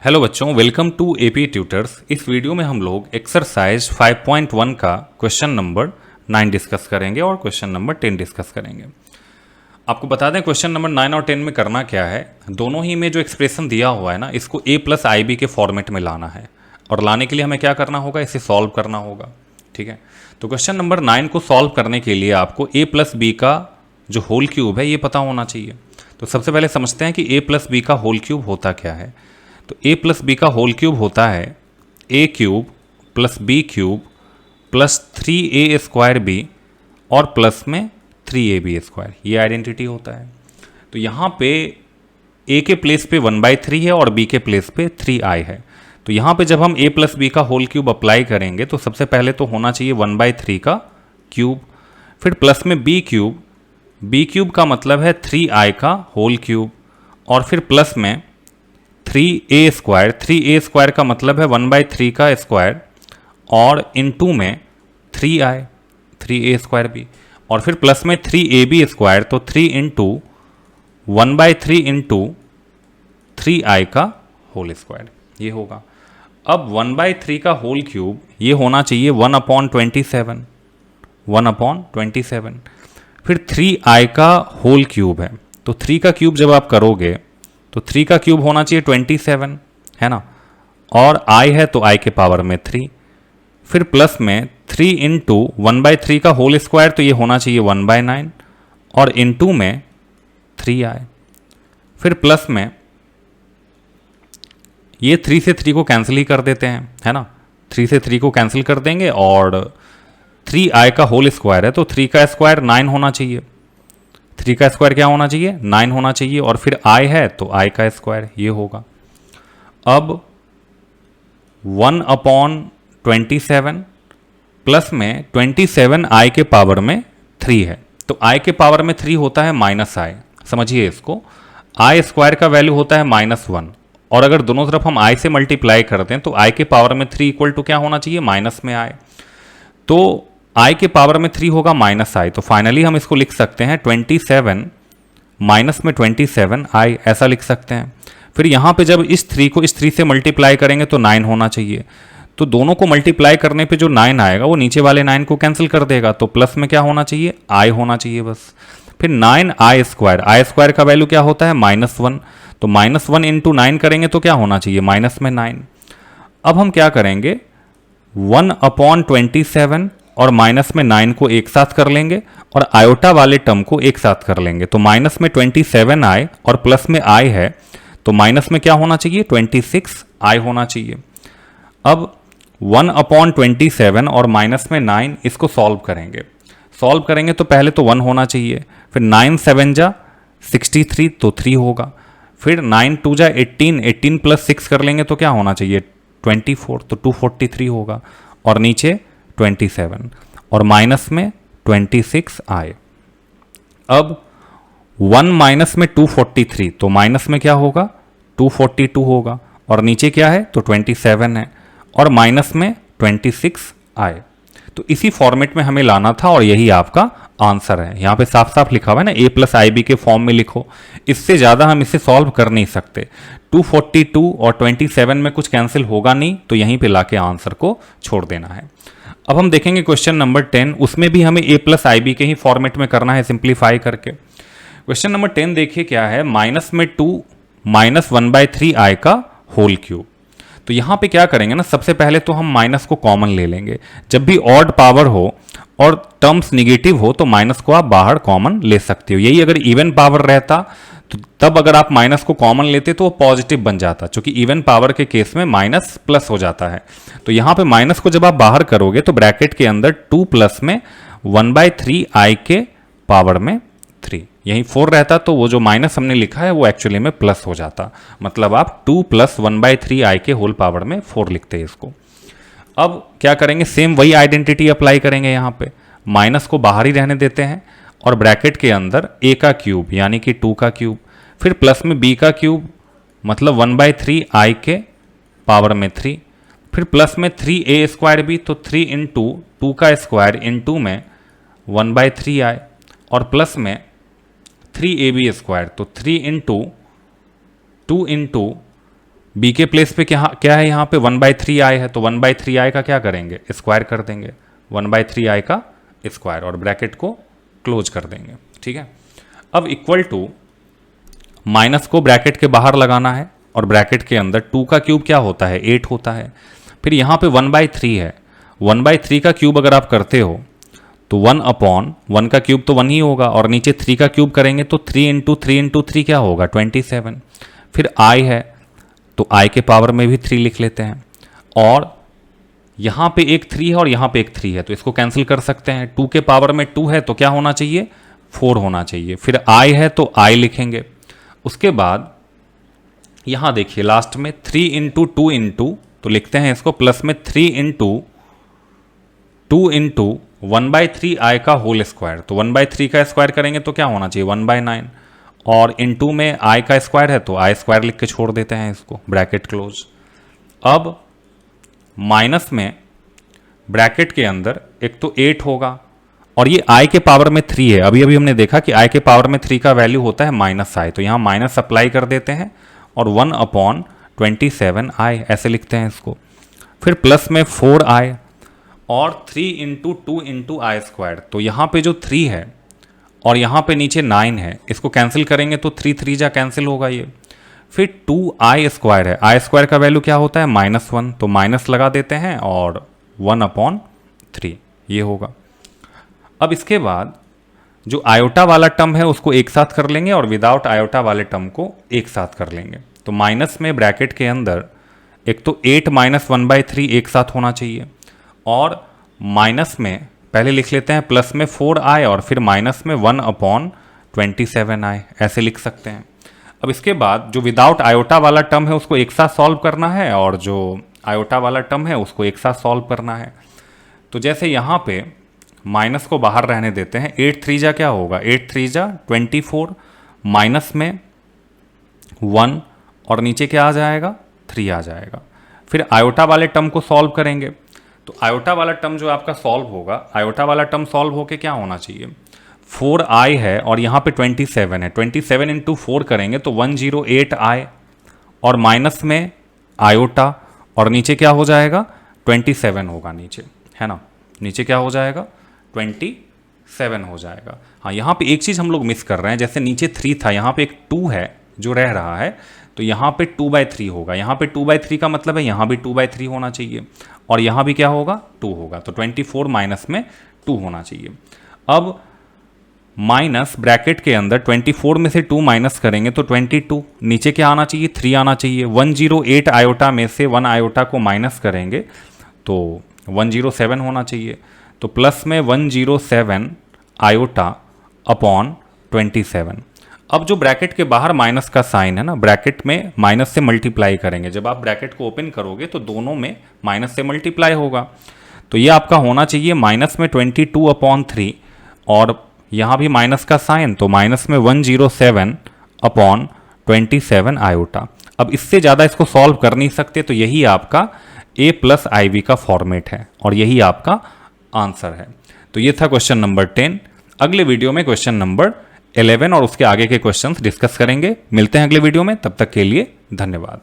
Hello बच्चों, welcome to AP tutors. इस video में हम लोग एक्सरसाइज 5.1 का क्वेश्चन नंबर 9 डिस्कस करेंगे और क्वेश्चन नंबर 10 डिस्कस करेंगे। आपको बता दें क्वेश्चन नंबर 9 और 10 में करना क्या है। दोनों ही में जो एक्सप्रेशन दिया हुआ है ना, इसको a प्लस आई बी के फॉर्मेट में लाना है और लाने के लिए हमें क्या करना होगा, इसे सॉल्व करना होगा। ठीक है, तो क्वेश्चन नंबर 9 को सॉल्व करने के लिए आपको a प्लस बी का जो होल क्यूब है ये पता होना चाहिए। तो सबसे पहले समझते हैं कि a प्लस बी का होल क्यूब होता क्या है। तो a प्लस बी का होल क्यूब होता है a cube plus B cube plus 3a square B और प्लस में 3ab स्क्वायर, ये आइडेंटिटी होता है। तो यहाँ पे a के प्लेस पे 1/3 है और b के प्लेस पे 3i है। तो यहाँ पे जब हम a प्लस बी का होल क्यूब अप्लाई करेंगे तो सबसे पहले तो होना चाहिए 1/3 का क्यूब, फिर प्लस में b क्यूब का मतलब है 3i का होल क्यूब, और फिर प्लस में 3a स्क्वायर का मतलब है 1/3 का स्क्वायर और इनटू में 3a स्क्वायर भी, और फिर प्लस में 3ab स्क्वायर, तो 3 इंटू 1/3 इंटू 3i का होल स्क्वायर ये होगा। अब 1/3 का होल क्यूब ये होना चाहिए 1/27। फिर 3i का होल क्यूब है, तो 3 का क्यूब जब आप करोगे तो 3 का क्यूब होना चाहिए 27, है ना, और i है तो i के पावर में 3, फिर प्लस में 3 इंटू 1/3 का होल स्क्वायर, तो ये होना चाहिए 1/9 और इंटू में 3i, फिर प्लस में ये 3 से 3 को कैंसिल ही कर देते हैं, है ना, 3 से 3 को कैंसिल कर देंगे और 3i का होल स्क्वायर है तो 3 का स्क्वायर 9 होना चाहिए, 3 का स्क्वायर क्या होना चाहिए, 9 होना चाहिए, और फिर i है तो i का स्क्वायर ये होगा। अब 1/27 प्लस में 27 i के पावर में 3 है, तो i के पावर में 3 होता है -i, समझिए इसको, i स्क्वायर का वैल्यू होता है -1, और अगर दोनों तरफ हम i से मल्टीप्लाई करते हैं तो i के पावर में 3 इक्वल टू क्या होना चाहिए, माइनस में i, तो i के पावर में 3 होगा -i, तो फाइनली हम इसको लिख सकते हैं 27 माइनस में 27i, ऐसा लिख सकते हैं। फिर यहाँ पे जब इस 3 को इस 3 से मल्टीप्लाई करेंगे तो 9 होना चाहिए, तो दोनों को मल्टीप्लाई करने पे जो 9 आएगा वो नीचे वाले 9 को कैंसिल कर देगा, तो प्लस में क्या होना चाहिए, i होना चाहिए बस। फिर 9i स्क्वायर का वैल्यू क्या होता है, -1, तो -1 इंटू 9 करेंगे तो क्या होना चाहिए, माइनस में 9। अब हम क्या करेंगे, 1/27 और माइनस में 9 को एक साथ कर लेंगे और आयोटा वाले टर्म को एक साथ कर लेंगे, तो माइनस में 27i और प्लस में i है, तो माइनस में क्या होना चाहिए, 26i होना चाहिए। अब 1/27 और माइनस में 9 इसको सॉल्व करेंगे तो पहले तो 1 होना चाहिए, फिर 9 7 जा 63 तो 3 होगा, फिर 9 2 जा 18 प्लस 6 कर लेंगे तो क्या होना चाहिए, 24, तो 243 होगा, और नीचे 27 और माइनस में 26 आए। अब 1 माइनस में 243, तो माइनस में क्या होगा, 242 होगा, और नीचे क्या है, तो 27 है, और माइनस में 26 आए। तो इसी फॉर्मेट में हमें लाना था और यही आपका आंसर है। यहाँ पे साफ साफ लिखा हुआ है ना, a प्लस आई बी के फॉर्म में लिखो, इससे ज़्यादा हम इसे सॉल्व कर नहीं सकते। 242 और 27 में कुछ कैंसिल होगा नहीं, तो यहीं पे लाके आंसर को छोड़ देना है। अब हम देखेंगे क्वेश्चन नंबर 10, उसमें भी हमें a प्लस आई बी के ही फॉर्मेट में करना है, सिंप्लीफाई करके। क्वेश्चन नंबर 10 देखिए क्या है, माइनस में 2 माइनस 1/3i का होल क्यूब। तो यहाँ पे क्या करेंगे ना, सबसे पहले तो हम माइनस को कॉमन ले लेंगे। जब भी ऑड पावर हो और टर्म्स निगेटिव हो तो माइनस को आप बाहर कॉमन ले सकते हो। यही अगर इवन पावर रहता तो तब अगर आप माइनस को कॉमन लेते तो वो पॉजिटिव बन जाता, क्योंकि इवन पावर के केस में माइनस प्लस हो जाता है। तो यहाँ पे माइनस को जब आप बाहर करोगे तो ब्रैकेट के अंदर 2 प्लस में 1/3i के पावर में 3, यही 4 रहता, तो वो जो माइनस हमने लिखा है वो एक्चुअली में प्लस हो जाता, मतलब आप 2 प्लस 1/3i के होल पावर में 4 लिखते हैं इसको। अब क्या करेंगे, सेम वही आइडेंटिटी अप्लाई करेंगे, यहाँ पे माइनस को बाहर ही रहने देते हैं और ब्रैकेट के अंदर a का क्यूब यानी कि 2 का क्यूब, फिर प्लस में b का क्यूब मतलब 1/3i के पावर में 3, फिर प्लस में 3a स्क्वायर भी, तो 3 इंटू 2 का स्क्वायर इंटू में 1/3i, और प्लस में 3ab स्क्वायर, तो 3 इंटू 2 इंटू b के प्लेस पे क्या है यहाँ पे 1/3i है, तो 1/3i का क्या करेंगे, स्क्वायर कर देंगे, 1/3i का स्क्वायर, और ब्रैकेट को क्लोज कर देंगे। ठीक है, अब इक्वल टू माइनस को ब्रैकेट के बाहर लगाना है, और ब्रैकेट के अंदर 2 का क्यूब क्या होता है, 8 होता है। फिर यहाँ पे 1/3 है, 1/3 का क्यूब अगर आप करते हो तो 1/1 का क्यूब तो 1 ही होगा, और नीचे 3 का क्यूब करेंगे तो 3 × 3 × 3 क्या होगा, 27। फिर i है तो i के पावर में भी 3 लिख लेते हैं, और यहाँ पे एक 3 है और यहाँ पे एक 3 है, तो इसको कैंसिल कर सकते हैं। 2 के पावर में 2 है तो क्या होना चाहिए, 4 होना चाहिए। फिर i है तो i लिखेंगे। उसके बाद यहाँ देखिए लास्ट में 3 × 2 × तो लिखते हैं इसको प्लस में 3 × 2 × 1/3i का होल स्क्वायर, तो 1/3 का स्क्वायर करेंगे तो क्या होना चाहिए, 1/9, और इनटू में i का स्क्वायर है तो i स्क्वायर लिख के छोड़ देते हैं इसको, ब्रैकेट क्लोज। अब माइनस में ब्रैकेट के अंदर एक तो 8 होगा, और ये i के पावर में 3 है। अभी अभी हमने देखा कि i के पावर में 3 का वैल्यू होता है -i, तो यहाँ माइनस अप्लाई कर देते हैं, और 1/27i ऐसे लिखते हैं इसको। फिर प्लस में 4i और 3 × 2 × i स्क्वायर, तो यहाँ पे जो 3 है और यहाँ पे नीचे 9 है, इसको कैंसिल करेंगे तो 3 3 जा कैंसिल होगा ये। फिर 2i स्क्वायर है, i स्क्वायर का वैल्यू क्या होता है, -1, तो माइनस लगा देते हैं, और 1/3 ये होगा। अब इसके बाद जो आयोटा वाला टर्म है उसको एक साथ कर लेंगे, और विदाउट आयोटा वाले टर्म को एक साथ कर लेंगे। तो माइनस में ब्रैकेट के अंदर एक तो 8 - 1/3 एक साथ होना चाहिए, और माइनस में पहले लिख लेते हैं प्लस में 4i, और फिर माइनस में 1/27i ऐसे लिख सकते हैं। अब इसके बाद जो विदाउट आयोटा वाला टर्म है उसको एक साथ सॉल्व करना है, और जो आयोटा वाला टर्म है उसको एक साथ सॉल्व करना है। तो जैसे यहाँ पे माइनस को बाहर रहने देते हैं, 8 3 जा क्या होगा, 8 3 जा 24, माइनस में 1 और नीचे क्या आ जाएगा, 3 आ जाएगा। फिर आयोटा वाले टर्म को सॉल्व करेंगे, तो आयोटा वाला टर्म जो आपका सॉल्व होगा, आयोटा वाला टर्म सॉल्व होके क्या होना चाहिए, 4i है और यहाँ पे 27 है, 27 × 4 करेंगे तो 108i, और माइनस में आयोटा, और नीचे क्या हो जाएगा, 27 होगा नीचे, है ना, नीचे क्या हो जाएगा, 27 हो जाएगा। हाँ, यहाँ पे एक चीज़ हम लोग मिस कर रहे हैं, जैसे नीचे 3 था, यहाँ पे एक 2 है जो रह रहा है, तो यहाँ पे 2/3 होगा, यहाँ पे 2/3 का मतलब है यहाँ भी 2/3 होना चाहिए, और यहाँ भी क्या होगा, 2 होगा, तो 24 माइनस में 2 होना चाहिए। अब माइनस ब्रैकेट के अंदर 24 में से 2 माइनस करेंगे तो 22, नीचे क्या आना चाहिए, 3 आना चाहिए। 108 आयोटा में से 1 आयोटा को माइनस करेंगे तो 107 होना चाहिए, तो प्लस में 107 आयोटा अपॉन 27। अब जो ब्रैकेट के बाहर माइनस का साइन है ना, ब्रैकेट में माइनस से मल्टीप्लाई करेंगे, जब आप ब्रैकेट को ओपन करोगे तो दोनों में माइनस से मल्टीप्लाई होगा, तो ये आपका होना चाहिए माइनस में 22/3, और यहाँ भी माइनस का साइन, तो माइनस में 107/27 आयोटा। अब इससे ज़्यादा इसको सॉल्व कर नहीं सकते, तो यही आपका a + iv का फॉर्मेट है, और यही आपका आंसर है। तो ये था क्वेश्चन नंबर 10। अगले वीडियो में क्वेश्चन नंबर 11 और उसके आगे के क्वेश्चंस डिस्कस करेंगे। मिलते हैं अगले वीडियो में, तब तक के लिए धन्यवाद।